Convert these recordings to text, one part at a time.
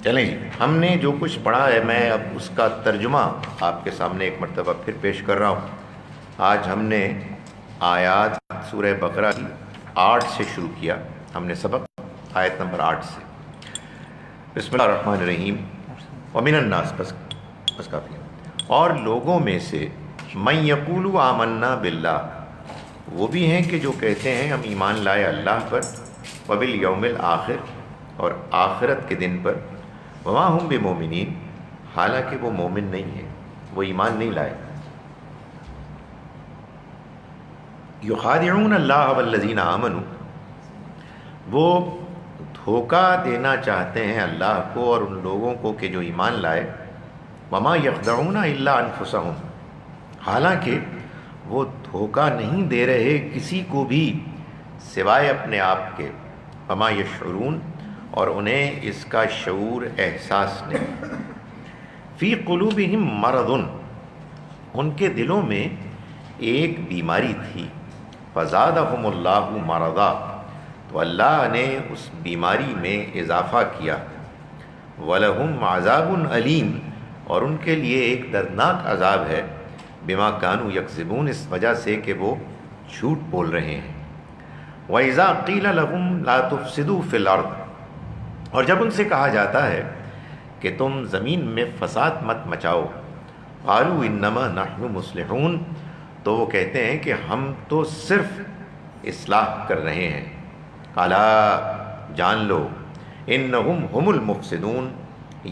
چلیں جی، ہم نے جو کچھ پڑھا ہے میں اب اس کا ترجمہ آپ کے سامنے ایک مرتبہ پھر پیش کر رہا ہوں۔ آج ہم نے آیات سورہ بقرہ کی 8 سے شروع کیا، ہم نے سبق آیت نمبر 8 سے۔ بسم اللہ الرحمن الرحیم۔ ومن الناس، بس کافی ہے۔ اور لوگوں میں سے من یقول آمنا باللہ، وہ بھی ہیں کہ جو کہتے ہیں ہم ایمان لائے اللہ پر، وبالیوم الآخر، اور آخرت کے دن پر، وما ہم بمومنین، حالانکہ وہ مومن نہیں ہیں، وہ ایمان نہیں لائے۔ یخادعون اللہ والذین آمنوا، وہ دھوکہ دینا چاہتے ہیں اللہ کو اور ان لوگوں کو کہ جو ایمان لائے۔ وما یخدعون الا انفسہم، حالانکہ وہ دھوکہ نہیں دے رہے کسی کو بھی سوائے اپنے آپ کے۔ وما یشعرون، اور انہیں اس کا شعور احساس نہیں۔ فی قلوبہم مرض، ان کے دلوں میں ایک بیماری تھی۔ فزادہم اللہ مرضا، تو اللہ نے اس بیماری میں اضافہ کیا۔ وَلَهُمْ عَذَابٌ عَلِيمٌ، اور ان کے لیے ایک دردناک عذاب ہے۔ بما کانوا یکذبون، اس وجہ سے کہ وہ جھوٹ بول رہے ہیں۔ وَإِذَا قِيلَ لَهُمْ لَا تُفْسِدُوا فِي الْأَرْضِ، اور جب ان سے کہا جاتا ہے کہ تم زمین میں فساد مت مچاؤ، قالوا انما نحن مصلحون، تو وہ کہتے ہیں کہ ہم تو صرف اصلاح کر رہے ہیں۔ الا، جان لو، انہم هم المفسدون،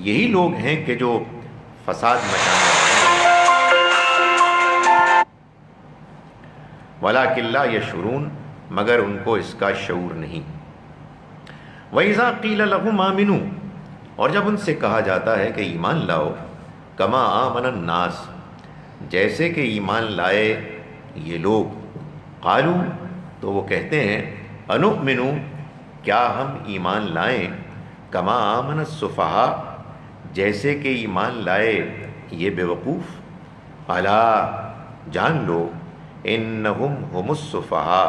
یہی لوگ ہیں کہ جو فساد مچانے والے ہیں۔ ولکن لا یشعرون، مگر ان کو اس کا شعور نہیں۔ وَإِذَا قِيلَ لَهُمْ آمِنُوا، اور جب ان سے کہا جاتا ہے کہ ایمان لاؤ، کما آمن الناس، جیسے کہ ایمان لائے یہ لوگ، قالوا، تو وہ کہتے ہیں انؤمن، کیا ہم ایمان لائیں، کما آمن السفہاء، جیسے کہ ایمان لائے یہ بیوقوف۔ الا، جان لو، انہم هم السفہاء،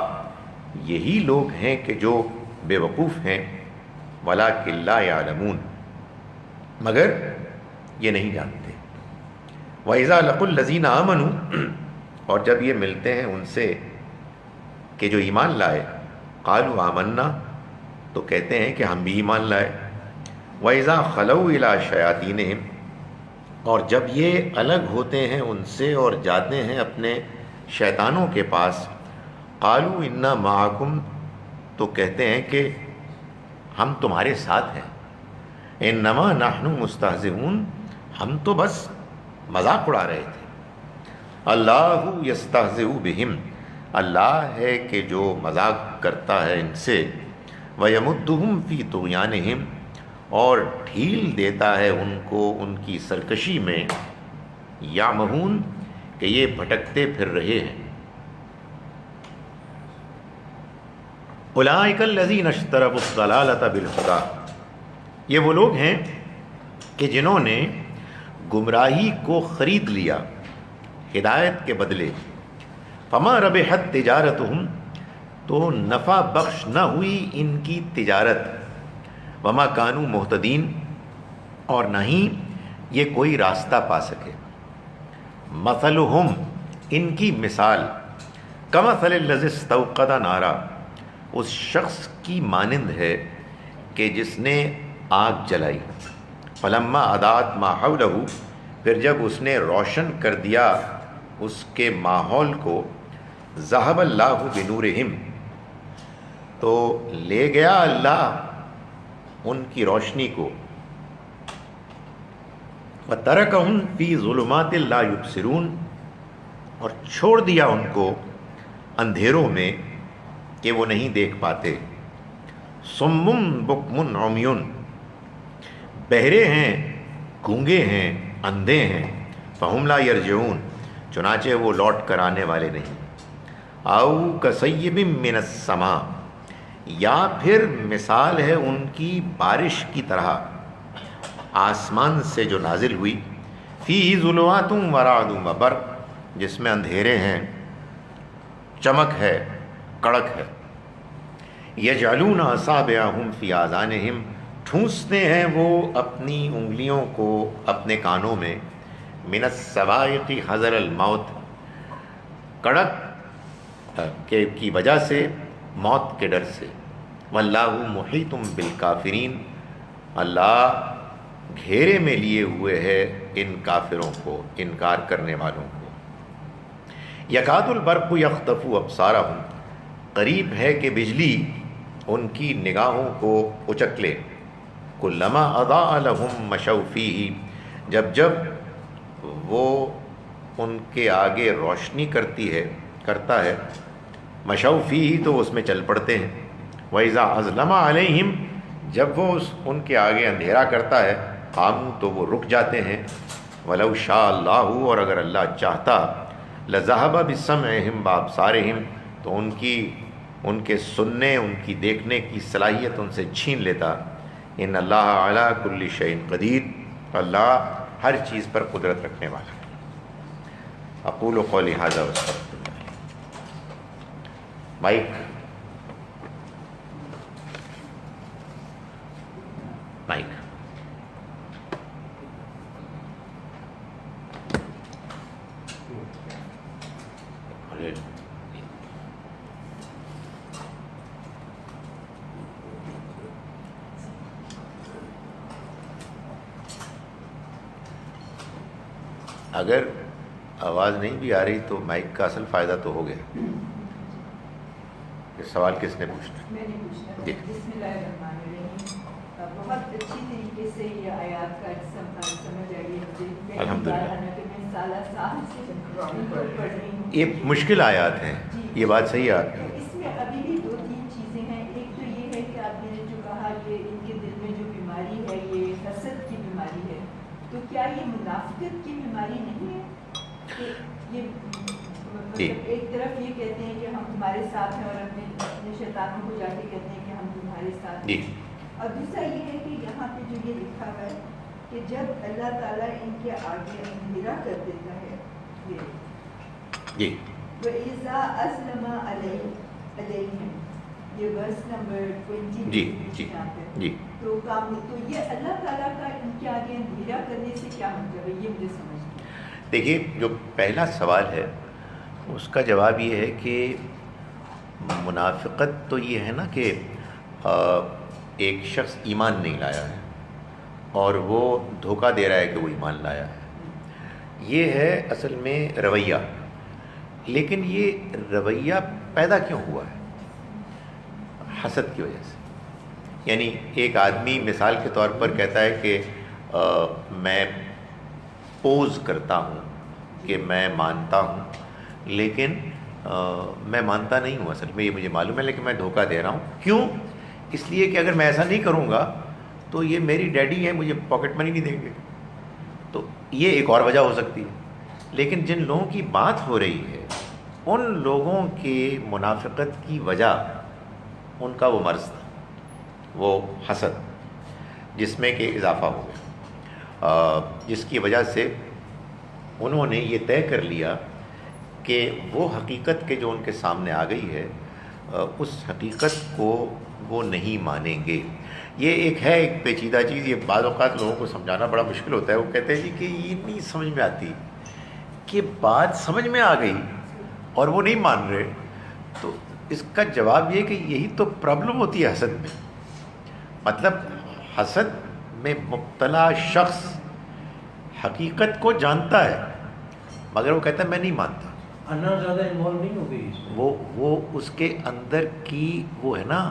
یہی لوگ ہیں کہ جو بیوقوف ہیں۔ ولکن لا یعلمون، مگر یہ نہیں جانتے۔ وَإِذَا لَقُوا الَّذِينَ آمَنُوا، اور جب یہ ملتے ہیں ان سے کہ جو ایمان لائے، قالوا آمنا، تو کہتے ہیں کہ ہم بھی ایمان لائے۔ وَإِذَا خَلَوْا إِلَىٰ شَيَاطِينِهِمْ، اور جب یہ الگ ہوتے ہیں ان سے اور جاتے ہیں اپنے شیطانوں کے پاس، قالوا انا معکم، تو کہتے ہیں کہ ہم تمہارے ساتھ ہیں۔ انما نحن مستہزئون، ہم تو بس مذاق اڑا رہے تھے۔ اللہ یستہزئ بہم، اللہ ہے کہ جو مذاق کرتا ہے ان سے۔ ویمدہم فی طغیانہم، اور ڈھیل دیتا ہے ان کو ان کی سرکشی میں۔ یعمہون، کہ یہ بھٹکتے پھر رہے ہیں۔ اولئک الذین اشتروا الضلالۃ بالہدی، یہ وہ لوگ ہیں کہ جنہوں نے گمراہی کو خرید لیا ہدایت کے بدلے۔ فما ربحت تجارتہم، تو نفع بخش نہ ہوئی ان کی تجارت۔ وما کانوا مہتدین، اور نہ ہی یہ کوئی راستہ پا سکے۔ مثلہم، ان کی مثال، کمثل الذی استوقد نارا، اس شخص کی مانند ہے کہ جس نے آگ جلائی۔ فلما اضاءت ما حولہ، پھر جب اس نے روشن کر دیا اس کے ماحول کو، ذہب اللہ بنورہم، تو لے گیا اللہ ان کی روشنی کو۔ وترکہم فی ظلمات لا یبصرون، اور چھوڑ دیا ان کو اندھیروں میں کہ وہ نہیں دیکھ پاتے۔ صم بکم عمی، بہرے ہیں، گونگے ہیں، اندھے ہیں۔ فہم لا یرجعون، چنانچہ وہ لوٹ کر آنے والے نہیں۔ او کصیب من السماء، یا پھر مثال ہے ان کی بارش کی طرح آسمان سے جو نازل ہوئی۔ فیہ ظلمات ورعد وبرق، جس میں اندھیرے ہیں، چمک ہے، کڑک ہے۔ یجعلون اصابعہم فی آذانہم، ٹھونستے ہیں وہ اپنی انگلیوں کو اپنے کانوں میں، من السوائق حذر الموت، کڑک کی وجہ سے، موت کے ڈر سے، واللہ محیط بالکافرین، اللہ گھیرے میں لیے ہوئے ہے ان کافروں کو، انکار کرنے والوں کو۔ یکاد البرق یخطف ابصارہم، قریب ہے کہ بجلی ان کی نگاہوں کو اچک لے، کلما اضاء لہم مشوا فیہ، جب جب وہ ان کے آگے روشنی کرتا ہے، مشوا فیہ تو اس میں چل پڑتے ہیں، وَإِذَا أَظْلَمَ عَلَيْهِمْ، جب وہ ان کے آگے اندھیرا کرتا ہے، قاموا تو وہ رک جاتے ہیں، وَلَوْ شَاءَ اللَّهُ، اور اگر اللہ چاہتا، لَذَهَبَ بِسَمْعِهِمْ وَأَبْصَارِهِمْ، تو ان کے سننے، ان کی دیکھنے کی صلاحیت ان سے چھین لیتا۔ ان اللہ علی کل شیء قدیر، اللہ ہر چیز پر قدرت رکھنے والا ہے۔ اقول قولی ھذا واستغفر اللہ۔ مائک اگر آواز نہیں بھی آ رہی تو مائک کا اصل فائدہ تو ہو گیا۔ یہ سوال کس نے پوچھنا؟ میں نے پوچھنا تھا۔ بسم اللہ الرحمن الرحیم، بہت اچھی طریقے سے یہ آیات کا سمجھ آئی ہے۔ الحمدللہ، میں سالہ سال سے پڑھ رہی ہوں۔ یہ مشکل آیات ہیں، یہ بات صحیح ہے آپ کی۔ اس میں ابھی بھی دو تین چیزیں ہیں۔ ایک تو یہ ہے کہ آپ نے جو کہا کہ ان کے دل میں جو بیماری ہے یہ حسد کی بیماری ہے، تو کیا یہ منافقت کی بیماری نہیں ہے کہ یہ مطلب ایک طرف یہ کہتے ہیں کہ ہم تمہارے ساتھ ہیں اور اپنے شیطانوں کو جا کے کہتے ہیں کہ ہم تمہارے ساتھ ہیں، اور دوسرا یہ ہے کہ یہاں پہ جو یہ لکھا ہے کہ جب اللہ تعالیٰ ان کے آگے اندھیرا کر دیتا ہے، جی وَإِذَا أَسْلَمَ عَلَيْهِمْ، یہ ورس نمبر 20 جی جی جی، تو یہ اللہ تعالیٰ کا ان کے آگے اندھیرا کرنے سے کیا مطلب ہے، یہ مجھے سمجھ نہیں۔ دیکھیے جو پہلا سوال ہے اس کا جواب یہ ہے کہ منافقت تو یہ ہے نا کہ ایک شخص ایمان نہیں لایا ہے اور وہ دھوکہ دے رہا ہے کہ وہ ایمان لایا ہے، یہ ہے اصل میں رویہ۔ لیکن یہ رویہ پیدا کیوں ہوا ہے؟ حسد کی وجہ سے۔ یعنی ایک آدمی مثال کے طور پر کہتا ہے کہ میں پوز کرتا ہوں کہ میں مانتا ہوں، لیکن میں مانتا نہیں ہوں، اصل میں یہ مجھے معلوم ہے لیکن میں دھوکہ دے رہا ہوں۔ کیوں؟ اس لیے کہ اگر میں ایسا نہیں کروں گا تو یہ میری ڈیڈی ہے، مجھے پاکٹ منی نہیں دیں گے، تو یہ ایک اور وجہ ہو سکتی ہے۔ لیکن جن لوگوں کی بات ہو رہی ہے ان لوگوں کے منافقت کی وجہ ان کا وہ مرض تھا، وہ حسد، جس میں کہ اضافہ ہو گیا، جس کی وجہ سے انہوں نے یہ طے کر لیا کہ وہ حقیقت کے جو ان کے سامنے آ گئی ہے اس حقیقت کو وہ نہیں مانیں گے۔ یہ ایک پیچیدہ چیز، یہ بعض اوقات لوگوں کو سمجھانا بڑا مشکل ہوتا ہے۔ وہ کہتے ہیں جی کہ یہ نہیں سمجھ میں آتی کہ بات سمجھ میں آ گئی اور وہ نہیں مان رہے، تو اس کا جواب یہ کہ یہی تو پرابلم ہوتی ہے حسد میں۔ مطلب حسد میں مبتلا شخص حقیقت کو جانتا ہے مگر وہ کہتا ہے میں نہیں مانتا۔ انا زیادہ انوالو نہیں ہو گئی اس میں، وہ اس کے اندر کی وہ ہے نا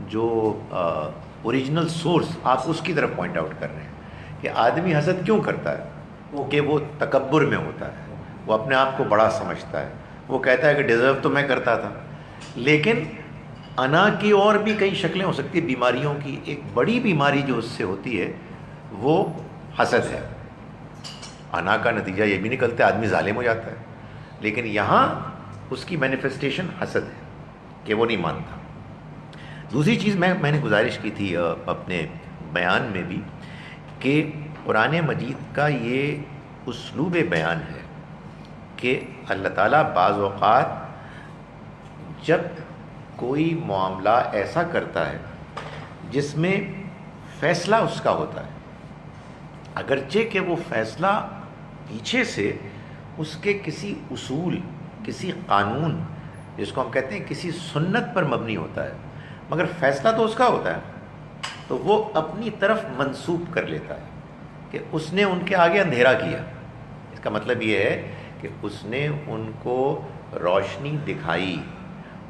جو اوریجنل سورس، آپ اس کی طرف پوائنٹ آؤٹ کر رہے ہیں کہ آدمی حسد کیوں کرتا ہے، کہ وہ تکبر میں ہوتا ہے، وہ اپنے آپ کو بڑا سمجھتا ہے، وہ کہتا ہے کہ ڈیزرو تو میں کرتا تھا۔ لیکن انا کی اور بھی کئی شکلیں ہو سکتی ہیں بیماریوں کی۔ ایک بڑی بیماری جو اس سے ہوتی ہے وہ حسد ہے۔ انا کا نتیجہ یہ بھی نکلتا ہے آدمی ظالم ہو جاتا ہے، لیکن یہاں اس کی مینیفیسٹیشن حسد ہے کہ وہ نہیں مانتا۔ دوسری چیز میں نے گزارش کی تھی اپنے بیان میں بھی کہ قرآن مجید کا یہ اسلوب بیان ہے کہ اللہ تعالیٰ بعض اوقات جب کوئی معاملہ ایسا کرتا ہے جس میں فیصلہ اس کا ہوتا ہے، اگرچہ کہ وہ فیصلہ پیچھے سے اس کے کسی اصول، کسی قانون، جس کو ہم کہتے ہیں کسی سنت پر مبنی ہوتا ہے، مگر فیصلہ تو اس کا ہوتا ہے. تو وہ اپنی طرف منسوب کر لیتا ہے کہ اس نے ان کے آگے اندھیرا کیا. اس کا مطلب یہ ہے کہ اس نے ان کو روشنی دکھائی،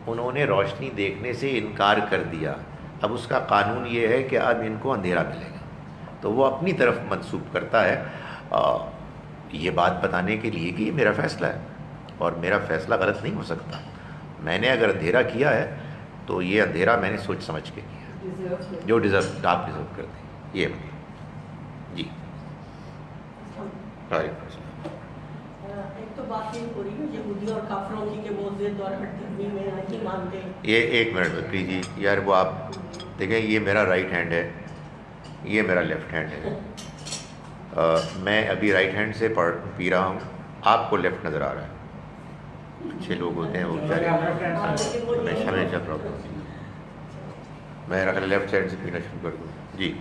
انہوں نے روشنی دیکھنے سے انکار کر دیا. اب اس کا قانون یہ ہے کہ اب ان کو اندھیرا ملے گا، تو وہ اپنی طرف منسوب کرتا ہے یہ بات بتانے کے لیے کہ یہ میرا فیصلہ ہے اور میرا فیصلہ غلط نہیں ہو سکتا. میں نے اگر اندھیرا کیا ہے تو یہ اندھیرا میں نے سوچ سمجھ کے کیا، جو آپ ڈیزرو کرتے ہیں. یہ جی وعلیکم السلام. ایک تو بات یہ ہو رہی ہے یہودیوں اور کافروں کی کہ وہ ضد اور ہٹ دھرمی میں نہیں مانتے. یہ ایک منٹ میں پلیز جی یار، وہ آپ دیکھیں یہ میرا رائٹ ہینڈ ہے، یہ میرا لیفٹ ہینڈ ہے. میں ابھی رائٹ ہینڈ سے پی رہا ہوں، آپ کو لیفٹ نظر آ رہا ہے. اچھے لوگ ہوتے ہیں وہ بیچارے ہمیشہ پرابلم. میں لیفٹ سائڈ سے پینا شروع کر دوں. جی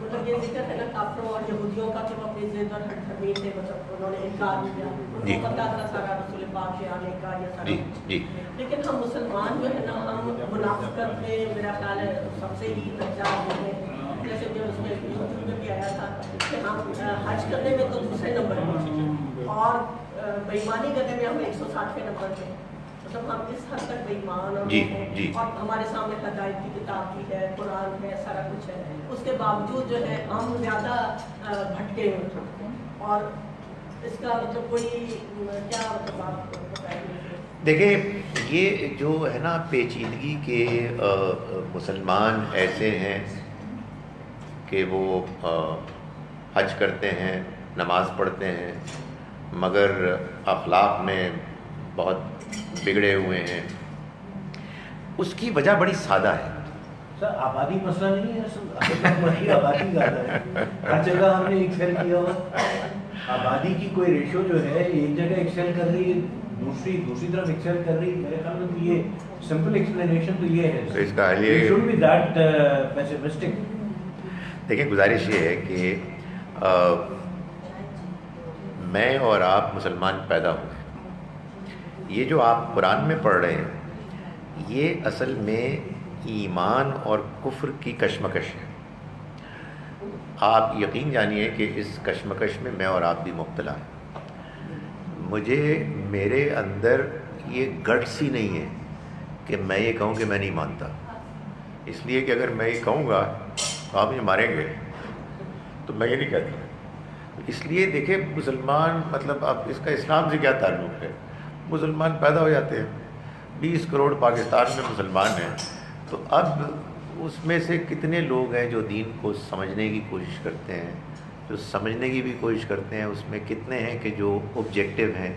مطلب یہ ذکر ہے نا کافروں اور یہودیوں کا کہ وہ اپنی ضد اور ہٹ دھرمی سے مطلب انہوں نے انکار کیا، ان کو پتہ تھا سارا رسول پاک کے آنے کا یا سارا. جی لیکن ہم مسلمان جو ہے نا، ہم منافقت میں میرا خیال ہے سب سے ہی درجہ ہوتے ہیں. جیسے کہ اس میں یوٹیوب میں بھی آیا تھا کہ ہم حج کرنے میں تو دوسرے نمبر پہ اور بےایمانی کرنے میں ہم 160ویں نمبر پہ. مطلب ہم اس حد تک بےایمان ہیں اور ہمارے سامنے ہدایت کی کتاب بھی ہے، قرآن ہے، سارا کچھ ہے. اس کے باوجود جو ہے ہم زیادہ بھٹکے ہوئے. اور اس کا مطلب کوئی کیا مطلب آپ بتائیں گے؟ دیکھیں یہ جو ہے نا پیچیدگی کے مسلمان ایسے ہیں کہ وہ حج کرتے ہیں، نماز پڑھتے ہیں، مگر اخلاق میں بہت بگڑے ہوئے ہیں. اس کی وجہ بڑی سادہ ہے. سر آبادی مسئلہ نہیں ہے، بڑی آبادی زیادہ ہے، ہر جگہ ہم نے ایکسل کیا ہوا. آبادی کی کوئی ریشو جو ہے ایک جگہ ایکسل کر رہی ہے، دوسری طرف ایکسل کر رہی ہے. میرے خیال میں تو یہ سمپل ایکسپلینیشن تو یہ ہے. تو اس کا حل یہ شوڈ بی دیٹ پیسیمسٹک. دیکھیں گزارش یہ ہے کہ میں اور آپ مسلمان پیدا ہوئے. یہ جو آپ قرآن میں پڑھ رہے ہیں یہ اصل میں ایمان اور کفر کی کشمکش ہے. آپ یقین جانیے کہ اس کشمکش میں میں اور آپ بھی مبتلا ہیں. مجھے میرے اندر یہ گٹس ہی نہیں ہے کہ میں یہ کہوں کہ میں نہیں مانتا، اس لیے کہ اگر میں یہ کہوں گا تو آپ مجھے ماریں گے، تو میں یہ نہیں کہتا. اس لیے دیکھیں مسلمان مطلب اب اس کا اسلام سے کیا تعلق ہے. مسلمان پیدا ہو جاتے ہیں، 20 کروڑ پاکستان میں مسلمان ہیں، تو اب اس میں سے کتنے لوگ ہیں جو دین کو سمجھنے کی کوشش کرتے ہیں، جو سمجھنے کی بھی کوشش کرتے ہیں. اس میں کتنے ہیں کہ جو آبجیکٹیو ہیں،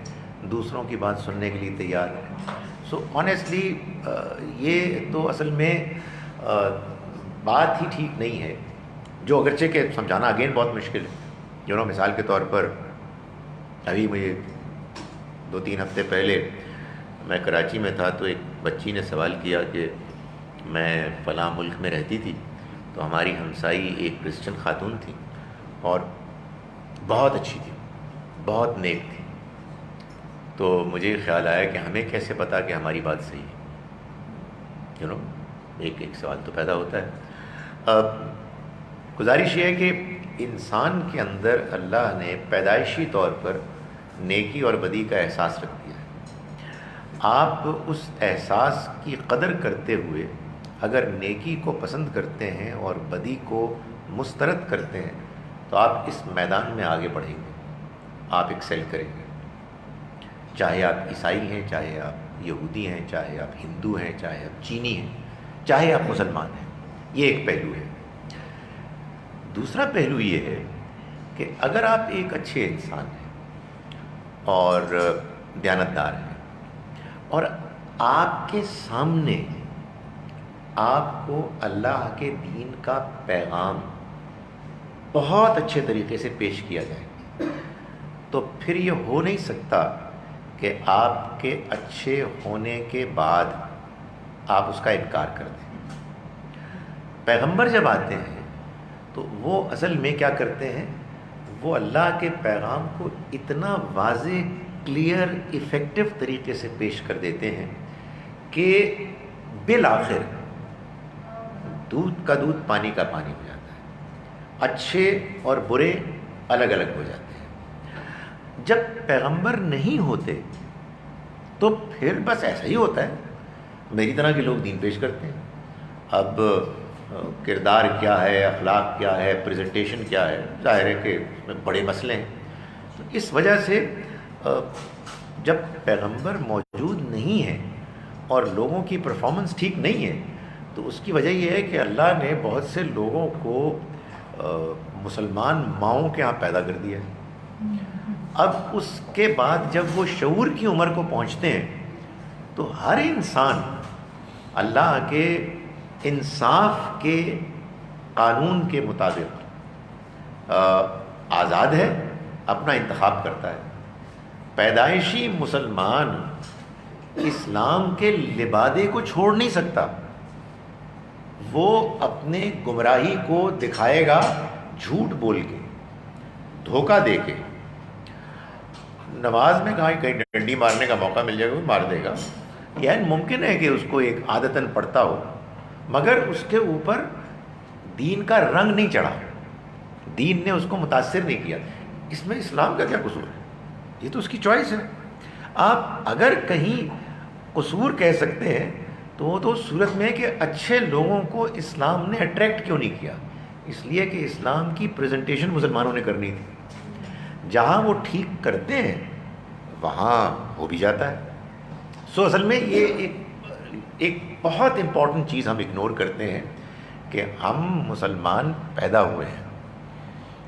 دوسروں کی بات سننے کے لیے تیار ہیں. سو آنیسٹلی یہ تو اصل میں بات ہی ٹھیک نہیں ہے، جو اگرچہ کہ سمجھانا اگین بہت مشکل ہے. مثال کے طور پر ابھی مجھے 2-3 ہفتے پہلے میں کراچی میں تھا، تو ایک بچی نے سوال کیا کہ میں فلاں ملک میں رہتی تھی، تو ہماری ہمسائی ایک کرسچن خاتون تھی اور بہت اچھی تھی، بہت نیک تھی. تو مجھے خیال آیا کہ ہمیں کیسے پتا کہ ہماری بات صحیح ہے. ایک سوال تو پیدا ہوتا ہے. گزارش یہ ہے کہ انسان کے اندر اللہ نے پیدائشی طور پر نیکی اور بدی کا احساس رکھ دیا ہے. آپ اس احساس کی قدر کرتے ہوئے اگر نیکی کو پسند کرتے ہیں اور بدی کو مسترد کرتے ہیں تو آپ اس میدان میں آگے بڑھیں گے، آپ ایکسل کریں گے. چاہے آپ عیسائی ہیں، چاہے آپ یہودی ہیں، چاہے آپ ہندو ہیں، چاہے آپ چینی ہیں، چاہے آپ مسلمان ہیں. یہ ایک پہلو ہے. دوسرا پہلو یہ ہے کہ اگر آپ ایک اچھے انسان ہیں اور دیانتدار ہیں اور آپ کے سامنے آپ کو اللہ کے دین کا پیغام بہت اچھے طریقے سے پیش کیا جائے، تو پھر یہ ہو نہیں سکتا کہ آپ کے اچھے ہونے کے بعد آپ اس کا انکار کر دیں. پیغمبر جب آتے ہیں تو وہ اصل میں کیا کرتے ہیں، وہ اللہ کے پیغام کو اتنا واضح، کلیئر، ایفیکٹو طریقے سے پیش کر دیتے ہیں کہ بالآخر دودھ کا دودھ پانی کا پانی ہو جاتا ہے، اچھے اور برے الگ الگ ہو جاتے ہیں۔ جب پیغمبر نہیں ہوتے تو پھر بس ایسا ہی ہوتا ہے، میری طرح کے لوگ دین پیش کرتے ہیں۔ اب کردار کیا ہے، اخلاق کیا ہے، پریزنٹیشن کیا ہے، ظاہر ہے کہ اس میں بڑے مسئلے ہیں۔ تو اس وجہ سے جب پیغمبر موجود نہیں ہے اور لوگوں کی پرفارمنس ٹھیک نہیں ہے تو اس کی وجہ یہ ہے کہ اللہ نے بہت سے لوگوں کو مسلمان ماؤں کے ہاں پیدا کر دیا ہے۔ اب اس کے بعد جب وہ شعور کی عمر کو پہنچتے ہیں تو ہر انسان اللہ کے انصاف کے قانون کے مطابق آزاد ہے، اپنا انتخاب کرتا ہے۔ پیدائشی مسلمان اسلام کے لبادے کو چھوڑ نہیں سکتا، وہ اپنے گمراہی کو دکھائے گا جھوٹ بول کے، دھوکہ دے کے۔ نماز میں کہیں ڈنڈی مارنے کا موقع مل جائے گا وہ مار دے گا، یعنی ممکن ہے کہ اس کو ایک عادتاً پڑھتا ہو مگر اس کے اوپر دین کا رنگ نہیں چڑھا، دین نے اس کو متاثر نہیں کیا۔ اس میں اسلام کا کیا قصور ہے؟ یہ تو اس کی چوائس ہے۔ آپ اگر کہیں قصور کہہ سکتے ہیں تو وہ تو صورت میں ہے کہ اچھے لوگوں کو اسلام نے اٹریکٹ کیوں نہیں کیا، اس لیے کہ اسلام کی پریزنٹیشن مسلمانوں نے کرنی تھی، جہاں وہ ٹھیک کرتے ہیں وہاں ہو بھی جاتا ہے۔ سو اصل میں یہ ایک بہت امپورٹنٹ چیز ہم اگنور کرتے ہیں کہ ہم مسلمان پیدا ہوئے ہیں،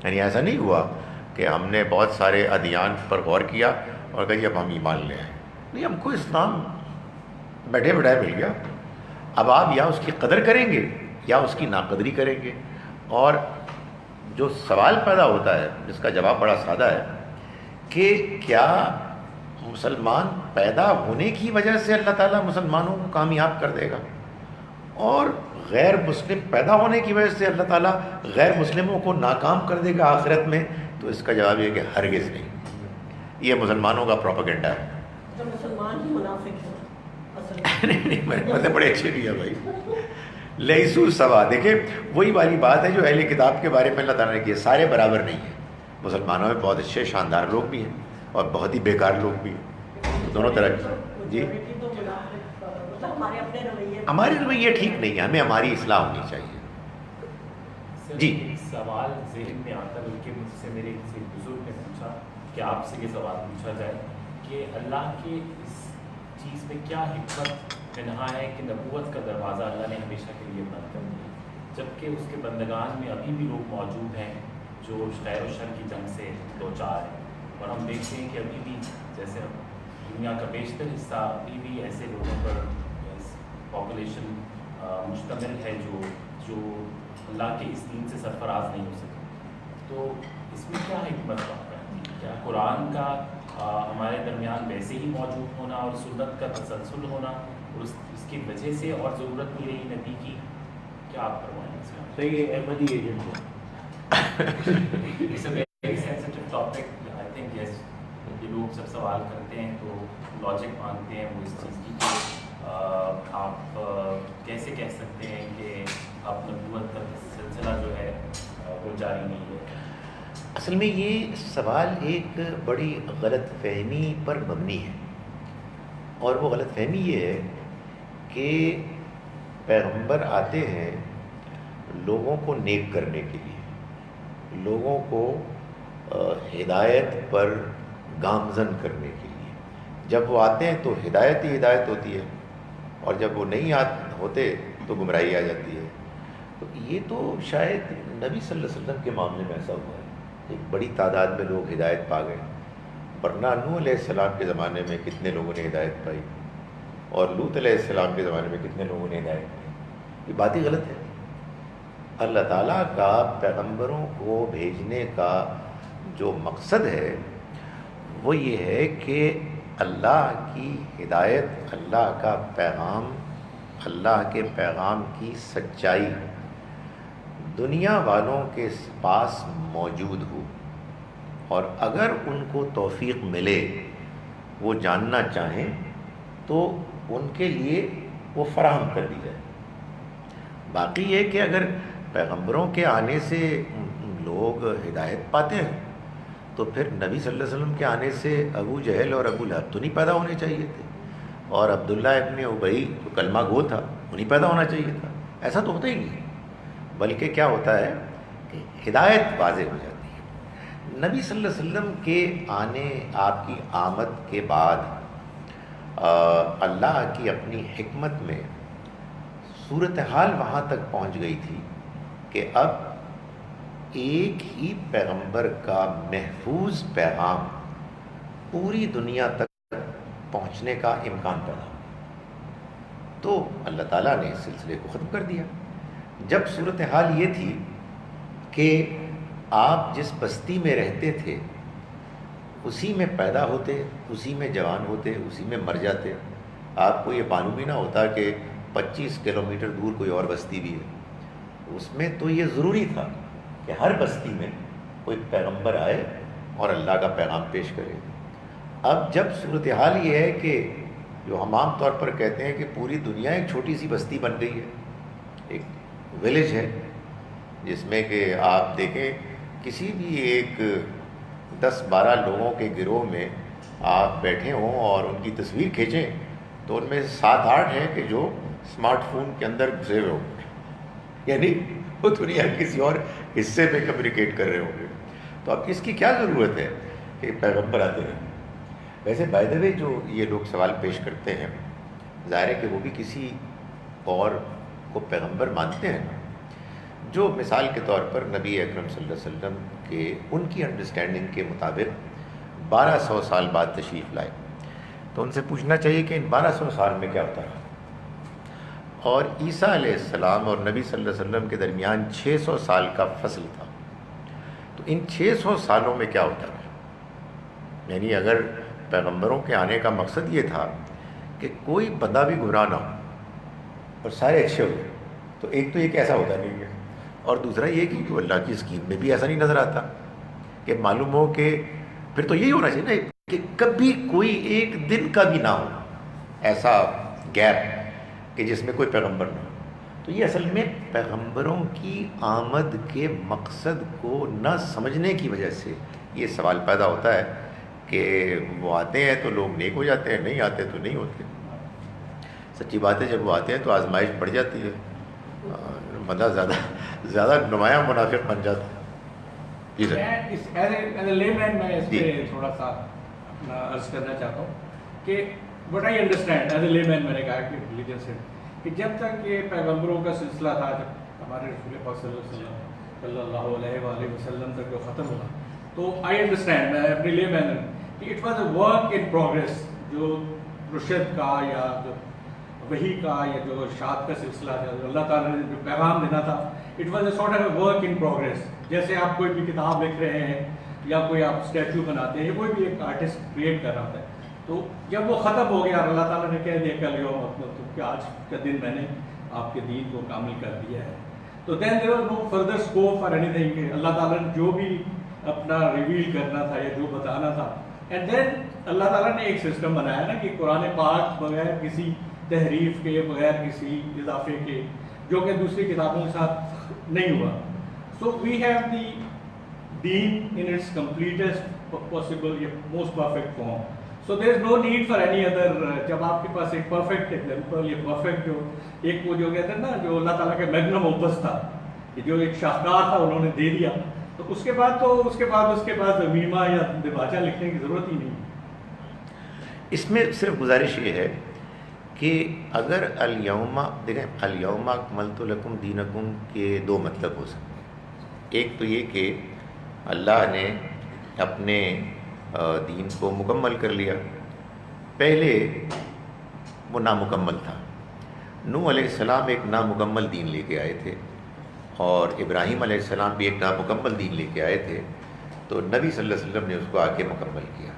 یعنی ایسا نہیں ہوا کہ ہم نے بہت سارے ادیان پر غور کیا اور کہا اب ہم ایمان لے آئے، نہیں، ہم کو اسلام بیٹھے بیٹھائے مل گیا۔ اب آپ یا اس کی قدر کریں گے یا اس کی ناقدری کریں گے۔ اور جو سوال پیدا ہوتا ہے جس کا جواب بڑا سادہ ہے کہ کیا مسلمان پیدا ہونے کی وجہ سے اللہ تعالیٰ مسلمانوں کو کامیاب کر دے گا اور غیر مسلم پیدا ہونے کی وجہ سے اللہ تعالیٰ غیر مسلموں کو ناکام کر دے گا آخرت میں؟ تو اس کا جواب یہ کہ ہرگز نہیں، یہ مسلمانوں کا پروپیگنڈا ہے۔ تو مسلمان ہی منافق ہیں اصل نہیں نہیں، میرے مطلب بڑے اچھے بھی ہے بھائی، لیسو سوا۔ دیکھیں وہی والی بات ہے جو اہل کتاب کے بارے میں اللہ تعالیٰ نے کی ہے، سارے برابر نہیں ہیں، مسلمانوں میں بہت اچھے شاندار لوگ بھی ہیں اور بہت ہی بیکار لوگ بھی ہیں، دونوں طرح کی۔ جی ہمارے اپنے رویے، ہمارے رویے ٹھیک نہیں ہے، ہمیں ہماری اصلاح ہونی چاہیے۔ جی ایک سوال ذہن میں آتا ہے، بلکہ مجھ سے میرے کسی بزرگ نے پوچھا کہ آپ سے یہ سوال پوچھا جائے کہ اللہ کے اس چیز میں کیا حکمت پنہا ہے کہ نبوت کا دروازہ اللہ نے ہمیشہ کے لیے بند کر دیا، جبکہ اس کے بندگان میں ابھی بھی لوگ موجود ہیں جو خیر و شر کی جنگ سے دوچار ہیں، اور ہم دیکھتے ہیں کہ ابھی بھی جیسے دنیا کا بیشتر حصہ ابھی بھی ایسے لوگوں پر پاپولیشن مشتمل ہے جو اللہ کے اس دین سے سرفراز نہیں ہو سکے۔ تو اس میں کیا حکمت واقع ہے؟ کیا قرآن کا ہمارے درمیان ویسے ہی موجود ہونا اور سنت کا تسلسل ہونا اور اس کی وجہ سے اور ضرورت نہیں رہی نبی کی، کیا آپ فرمائیں اس میں؟ صحیح ہے، احمدی ایجنٹ ہے۔ It's a very sensitive topic. I think yes, یہ لوگ جب سوال کرتے ہیں تو لاجک مانگتے ہیں وہ اس چیز کی کہ آپ کیسے کہہ سکتے ہیں کہ اب نبوت کا سلسلہ جو ہے وہ جاری نہیں ہے۔ اصل میں یہ سوال ایک بڑی غلط فہمی پر مبنی ہے، اور وہ غلط فہمی یہ ہے کہ پیغمبر آتے ہیں لوگوں کو نیک کرنے کے لیے، لوگوں کو ہدایت پر گامزن کرنے کے لیے۔ جب وہ آتے ہیں تو ہدایت ہی ہدایت ہوتی ہے، اور جب وہ نہیں ہوتے تو گمراہی آ جاتی ہے۔ تو یہ تو شاید نبی صلی اللہ علیہ وسلم کے معاملے میں ایسا ہوا ہے، ایک بڑی تعداد میں لوگ ہدایت پا گئے، ورنہ نوح علیہ السلام کے زمانے میں کتنے لوگوں نے ہدایت پائی، اور لوط علیہ السلام کے زمانے میں کتنے لوگوں نے ہدایت پائی۔ یہ بات ہی غلط ہے۔ اللہ تعالیٰ کا پیغمبروں کو بھیجنے کا جو مقصد ہے وہ یہ ہے کہ اللہ کی ہدایت، اللہ کا پیغام، اللہ کے پیغام کی سچائی دنیا والوں کے پاس موجود ہو، اور اگر ان کو توفیق ملے وہ جاننا چاہیں تو ان کے لیے وہ فراہم کر دی جائے۔ باقی یہ کہ اگر پیغمبروں کے آنے سے لوگ ہدایت پاتے ہیں تو پھر نبی صلی اللہ علیہ وسلم کے آنے سے ابو جہل اور ابو لہب تو نہیں پیدا ہونے چاہیے تھے، اور عبداللہ ابن ابی جو کلمہ گو تھا وہ نہیں پیدا ہونا چاہیے تھا۔ ایسا تو ہوتا ہی نہیں، بلکہ کیا ہوتا ہے کہ ہدایت واضح ہو جاتی ہے۔ نبی صلی اللہ علیہ وسلم کے آنے، آپ کی آمد کے بعد اللہ کی اپنی حکمت میں صورتحال وہاں تک پہنچ گئی تھی کہ اب ایک ہی پیغمبر کا محفوظ پیغام پوری دنیا تک پہنچنے کا امکان پڑا، تو اللہ تعالیٰ نے اس سلسلے کو ختم کر دیا۔ جب صورتحال یہ تھی کہ آپ جس بستی میں رہتے تھے اسی میں پیدا ہوتے، اسی میں جوان ہوتے، اسی میں مر جاتے، آپ کو یہ معلوم بھی نہ ہوتا کہ 25 کلومیٹر دور کوئی اور بستی بھی ہے، اس میں تو یہ ضروری تھا کہ ہر بستی میں کوئی پیغمبر آئے اور اللہ کا پیغام پیش کرے۔ اب جب صورتحال یہ ہے کہ جو ہم عام طور پر کہتے ہیں کہ پوری دنیا ایک چھوٹی سی بستی بن گئی ہے، ایک ولیج ہے جس میں کہ آپ دیکھیں کسی بھی ایک 10-12 لوگوں کے گروہ میں آپ بیٹھے ہوں اور ان کی تصویر کھینچیں تو ان میں 7-8 ہیں کہ جو اسمارٹ فون کے اندر گھسے ہوئے ہوں گے، یعنی وہ دنیا کے کسی اور حصے میں کمیونیکیٹ کر رہے ہوں گے۔ تو اب اس کی کیا ضرورت ہے کہ پیغمبر آتے ہیں؟ ویسے بائی دا وے جو یہ لوگ سوال پیش کرتے ہیں، ظاہر ہے کہ وہ بھی کسی اور کو پیغمبر مانتے ہیں، جو مثال کے طور پر نبی اکرم صلی اللہ علیہ وسلم کے ان کی انڈرسٹینڈنگ کے مطابق 1200 سال بعد تشریف لائے، تو ان سے پوچھنا چاہیے کہ ان 1200 سال میں کیا ہوتا رہا، اور عیسیٰ علیہ السلام اور نبی صلی اللہ علیہ وسلم کے درمیان 600 سال کا فصل تھا، تو ان 600 سالوں میں کیا ہوتا رہا؟ یعنی اگر پیغمبروں کے آنے کا مقصد یہ تھا کہ کوئی بندہ بھی گمراہ نہ ہو اور سارے اچھے ہوئے، تو ایک تو یہ ایسا ہوتا نہیں ہے، اور دوسرا یہ کہ اللہ کی اسکیم میں بھی ایسا نہیں نظر آتا کہ معلوم ہو کہ پھر تو یہی ہونا چاہیے نا کہ کبھی کوئی ایک دن کا بھی نہ ہو ایسا گیپ کہ جس میں کوئی پیغمبر نہ ہو۔ تو یہ اصل میں پیغمبروں کی آمد کے مقصد کو نہ سمجھنے کی وجہ سے یہ سوال پیدا ہوتا ہے کہ وہ آتے ہیں تو لوگ نیک ہو جاتے ہیں، نہیں آتے تو نہیں ہوتے۔ سچی بات ہے جب وہ آتے ہیں تو آزمائش بڑھ جاتی ہے، بندہ زیادہ نمایاں منافق بن جاتا ہے۔ جی سر، ایز اے لے مین میں اس پہ تھوڑا سا عرض کرنا چاہتا ہوں کہ what I understand as a لے مین، میں نے کہا کہ ریلیجن سے کہ جب تک یہ پیغمبروں کا سلسلہ تھا، جب ہمارے رسول پاک صلی اللہ علیہ وآلہ وسلم تک جو ختم ہوا، تو آئی انڈرسٹینڈ میں اپنی لے مین کہ it was a work in progress, جو رشد کا یا جو وحی کا یا جو ارشاد کا سلسلہ تھا، جو اللہ تعالیٰ نے جو پیغام دینا تھا، it was a sort of a work in progress. جیسے آپ کوئی بھی کتاب لکھ رہے ہیں یا کوئی آپ اسٹیچو بناتے ہیں یا کوئی بھی ایک آرٹسٹ کریٹ کر رہا ہوتا ہے، تو جب وہ ختم ہو گیا اور اللہ تعالیٰ نے کہہ دیا کل یوم مطلب کہ آج کا دن میں نے آپ کے دین کو کامل کر دیا ہے، تو then there was no further scope for anything کہ اللہ تعالیٰ نے جو بھی اپنا ریویل کرنا تھا یا جو بتانا تھا۔ اینڈ دین اللہ تعالیٰ نے ایک سسٹم بنایا نا کہ قرآن پاک بغیر کسی تحریف کے، بغیر کسی اضافے کے، جو کہ دوسری کتابوں کے ساتھ نہیں ہوا۔ سو وی ہیو دی دین ان اٹس کمپلیٹسٹ پاسبل یا most perfect form, so there is no need for any other. جب آپ کے پاس ایک پرفیکٹ ایگزامپل یا پرفیکٹ جو ایک وہ جو کہتے ہیں نا جو اللہ تعالیٰ کا میگنم اوپس تھا، جو ایک شاہکار تھا انہوں نے دے دیا، تو اس کے بعد زمیمہ یا دباچہ لکھنے کی ضرورت ہی نہیں۔ اس میں صرف گزارش یہ ہے کہ اگر الیوم، دیکھیں الیوم اکملت لکم دینکم کے دو مطلب ہو سکتے ہیں۔ ایک تو یہ کہ اللہ نے اپنے دین کو مکمل کر لیا، پہلے وہ نامکمل تھا۔ نوح علیہ السلام ایک نامکمل دین لے کے آئے تھے، اور ابراہیم علیہ السلام بھی ایک نامکمل دین لے کے آئے تھے، تو نبی صلی اللہ علیہ وسلم نے اس کو آ کے مکمل کیا۔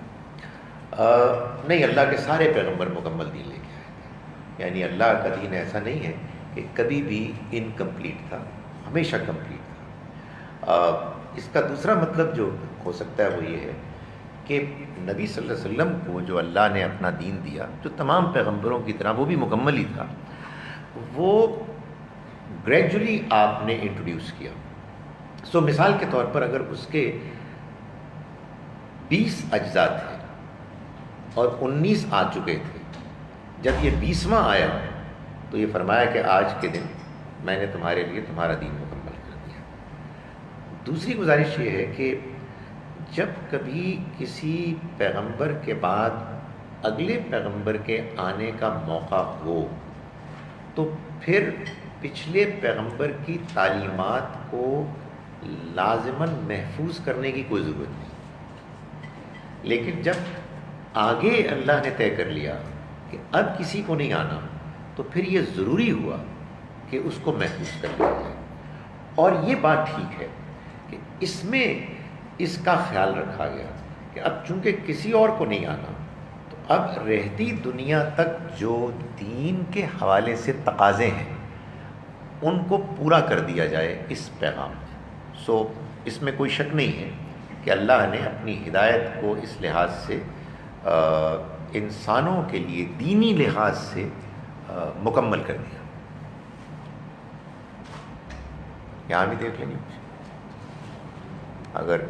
نہیں، اللہ کے سارے پیغمبر مکمل دین لے کے آئے تھے، یعنی اللہ کا دین ایسا نہیں ہے کہ کبھی بھی انکمپلیٹ تھا، ہمیشہ کمپلیٹ تھا۔ اس کا دوسرا مطلب جو ہو سکتا ہے وہ یہ ہے کہ نبی صلی اللہ علیہ وسلم کو جو اللہ نے اپنا دین دیا، جو تمام پیغمبروں کی طرح وہ بھی مکمل ہی تھا، وہ گریجولی آپ نے انٹروڈیوس کیا. سو مثال کے طور پر اگر اس کے 20 اجزاء تھے اور 19 آ چکے تھے، جب یہ 20واں آیا تو یہ فرمایا کہ آج کے دن میں نے تمہارے لیے تمہارا دین مکمل کر دیا. دوسری گزارش یہ ہے کہ جب کبھی کسی پیغمبر کے بعد اگلے پیغمبر کے آنے کا موقع ہو تو پھر پچھلے پیغمبر کی تعلیمات کو لازماً محفوظ کرنے کی کوئی ضرورت نہیں. لیکن جب آگے اللہ نے طے کر لیا کہ اب کسی کو نہیں آنا تو پھر یہ ضروری ہوا کہ اس کو محفوظ کر لیا جائے. اور یہ بات ٹھیک ہے کہ اس میں اس کا خیال رکھا گیا کہ اب چونکہ کسی اور کو نہیں آنا تو اب رہتی دنیا تک جو دین کے حوالے سے تقاضے ہیں ان کو پورا کر دیا جائے اس پیغام میں. سو اس میں کوئی شک نہیں ہے کہ اللہ نے اپنی ہدایت کو اس لحاظ سے انسانوں کے لیے دینی لحاظ سے مکمل کر دیا. یہاں بھی دیکھ لیں گے اگر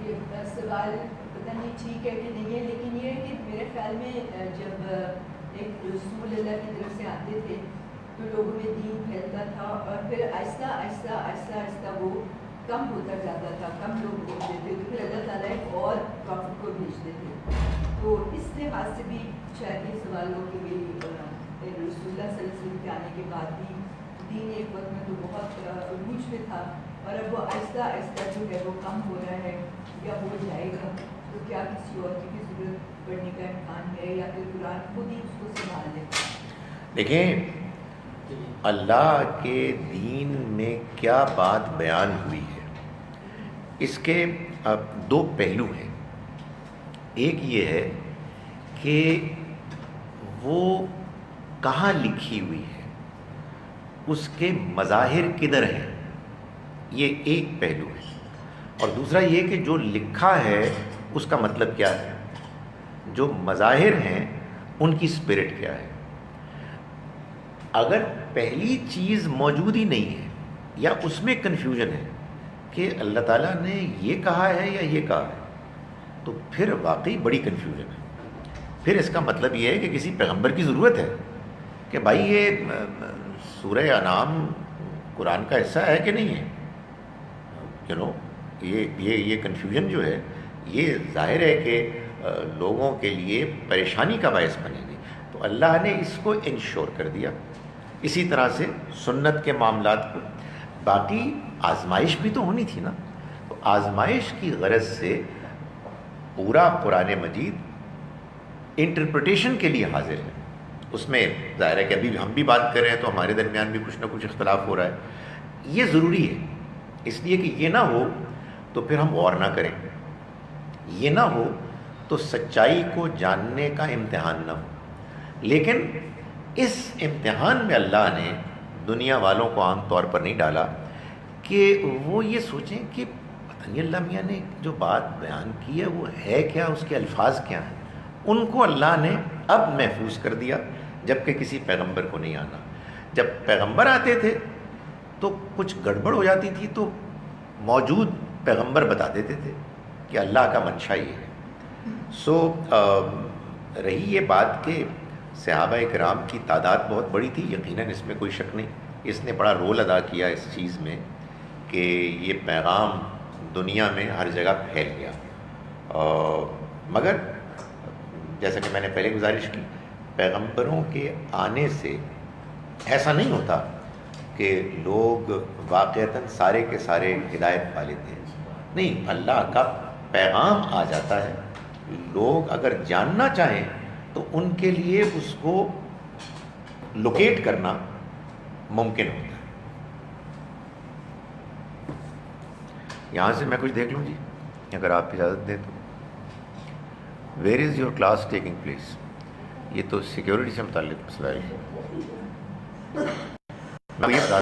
یہ سوال پتہ نہیں ٹھیک ہے کہ نہیں ہے، لیکن یہ ہے کہ میرے خیال میں جب ایک رسول اللہ کی طرف سے آتے تھے تو لوگوں میں دین پھیلتا تھا اور پھر آہستہ آہستہ آہستہ آہستہ وہ کم ہوتا جاتا تھا، کم لوگ ہوتے تھے، تو پھر اللہ تعالیٰ ایک اور پروفٹ کو بھیجتے تھے. تو اس لحاظ سے بھی شاید یہ سوال ہو کہ رسول اللہ صلی اللہ علیہ وسلم کے آنے کے بعد بھی دین ایک وقت میں تو بہت عروج میں تھا اور اب وہ آہستہ آہستہ جو ہے وہ کم ہو رہا ہے یا ہو جائے گا. تو کیا کسی اور کی بھی ضرورت پڑنے کا امکان ہے یا پھر قرآن خود ہی اس کو سنبھال لے؟ دیکھیں اللہ کے دین میں کیا بات بیان ہوئی ہے، اس کے اب دو پہلو ہیں. ایک یہ ہے کہ وہ کہاں لکھی ہوئی ہے، اس کے مظاہر کدھر ہیں، یہ ایک پہلو ہے. اور دوسرا یہ کہ جو لکھا ہے اس کا مطلب کیا ہے، جو مظاہر ہیں ان کی اسپرٹ کیا ہے. اگر پہلی چیز موجود ہی نہیں ہے یا اس میں کنفیوژن ہے کہ اللہ تعالیٰ نے یہ کہا ہے یا یہ کہا ہے تو پھر واقعی بڑی کنفیوژن ہے. پھر اس کا مطلب یہ ہے کہ کسی پیغمبر کی ضرورت ہے کہ بھائی یہ سورہ انعام قرآن کا حصہ ہے کہ نہیں ہے. یہ کنفیوژن جو ہے یہ ظاہر ہے کہ لوگوں کے لیے پریشانی کا باعث بنے گی. تو اللہ نے اس کو انشور کر دیا. اسی طرح سے سنت کے معاملات کو، باقی آزمائش بھی تو ہونی تھی نا. تو آزمائش کی غرض سے پورا قرآن مجید انٹرپریٹیشن کے لیے حاضر ہے. اس میں ظاہر ہے کہ ابھی ہم بھی بات کر رہے ہیں تو ہمارے درمیان بھی کچھ نہ کچھ اختلاف ہو رہا ہے. یہ ضروری ہے اس لیے کہ یہ نہ ہو تو پھر ہم غور نہ کریں، یہ نہ ہو تو سچائی کو جاننے کا امتحان نہ ہو. لیکن اس امتحان میں اللہ نے دنیا والوں کو عام طور پر نہیں ڈالا کہ وہ یہ سوچیں کہ پتہ نہیں اللہ میاں نے جو بات بیان کی ہے وہ ہے کیا، اس کے الفاظ کیا ہیں. ان کو اللہ نے اب محفوظ کر دیا، جبکہ کسی پیغمبر کو نہیں آنا. جب پیغمبر آتے تھے تو کچھ گڑبڑ ہو جاتی تھی تو موجود پیغمبر بتا دیتے تھے کہ اللہ کا منشا یہ ہے. سو رہی یہ بات کہ صحابہ کرام کی تعداد بہت بڑی تھی، یقیناً اس میں کوئی شک نہیں. اس نے بڑا رول ادا کیا اس چیز میں کہ یہ پیغام دنیا میں ہر جگہ پھیل گیا. مگر جیسا کہ میں نے پہلے گزارش کی، پیغمبروں کے آنے سے ایسا نہیں ہوتا کہ لوگ واقعتاً سارے کے سارے ہدایت پا لیتے ہیں. نہیں، اللہ کا پیغام آ جاتا ہے. لوگ اگر جاننا چاہیں تو ان کے لیے اس کو لوکیٹ کرنا ممکن ہوتا ہے. یہاں سے میں کچھ دیکھ لوں جی، اگر آپ اجازت دیں تو. Where is your class taking place? یہ تو سیکیورٹی سے متعلق مسئلہ ہے. میں یہ بتا